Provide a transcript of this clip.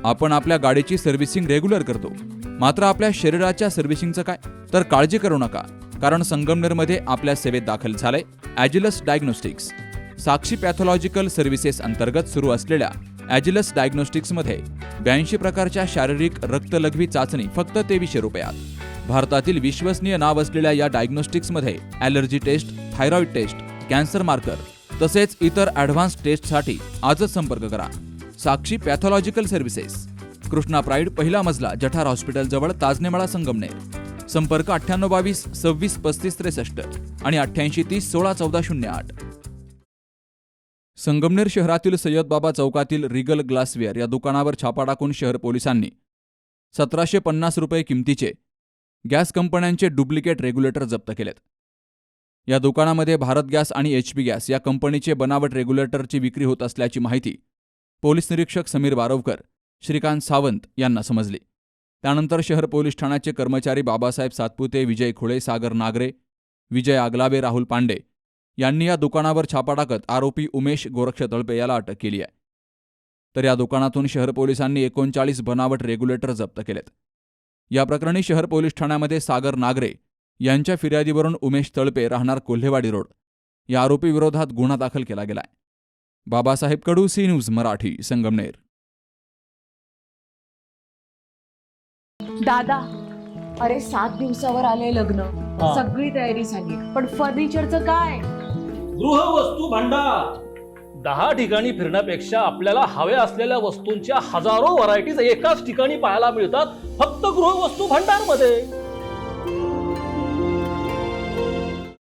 आपण आपल्या गाडीची सर्व्हिसिंग रेग्युलर करतो, मात्र आपल्या शरीराच्या सर्व्हिसिंगचं काय? तर काळजी करू नका, कारण संगमनेरमध्ये आपल्या सेवेत दाखल झालंय ॲजिलस डायग्नोस्टिक्स. साक्षी पॅथॉलॉजिकल सर्व्हिसेस अंतर्गत सुरू असलेल्या ॲजिलस डायग्नोस्टिक्समध्ये 82 प्रकारच्या शारीरिक रक्तलघवी चाचणी फक्त 2300 रुपयात. भारतातील विश्वसनीय नाव असलेल्या या डायग्नोस्टिक्समध्ये allergy test, thyroid test, cancer marker तसेच इतर ॲडव्हान्स टेस्टसाठी आजच संपर्क करा. Sakshi pathological services, Krishna pride, पहिला मजला, जठार हॉस्पिटल जवळ, ताजनेमाळा, संगमनेर. संपर्क 9822 26 35 63 आणि 8830 16 14 08. संगमनेर शहरातील सय्यदबाबा चौकातील रिगल ग्लासवेअर या दुकानावर छापा टाकून शहर पोलिसांनी 1750 रुपये किमतीचे गॅस कंपन्यांचे डुप्लिकेट रेग्युलेटर जप्त केलेत. या दुकानामध्ये भारत गॅस आणि HP गॅस या कंपनीचे बनावट रेग्युलेटरची विक्री होत असल्याची माहिती पोलीस निरीक्षक समीर बारवकर, श्रीकांत सावंत यांना समजली. त्यानंतर शहर पोलीस ठाण्याचे कर्मचारी बाबासाहेब सातपुते, विजय खुळे, सागर नागरे, विजय आगलावे, राहुल पांडे यांनी या दुकानावर छापा टाकत आरोपी उमेश गोरक्ष तळपे याला अटक केली आहे. तर या दुकानातून शहर पोलिसांनी 39 बनावट रेग्युलेटर जप्त केलेत. या प्रकरणी शहर पोलीस ठाण्यामध्ये सागर नागरे यांच्या फिर्यादीवरून उमेश तळपे, राहणार कोल्हेवाडी रोड, या आरोपी विरोधात गुन्हा दाखल केला गेलाय. बाबासाहेब कडू, सी न्यूज मराठी, संगमनेर. दादा, अरे 7 दिवसावर आले लग्न, सगळी तयारी झाली, पण फर्निचरचं काय? गृहवस्तू भांडार 10 ठिकाणी फिरण्यापेक्षा आपल्याला हव्या असलेल्या वस्तूंच्या हजारो व्हरायटीज एकाच ठिकाणी पाहायला मिळतात, फक्त गृहवस्तू भांडार मध्ये.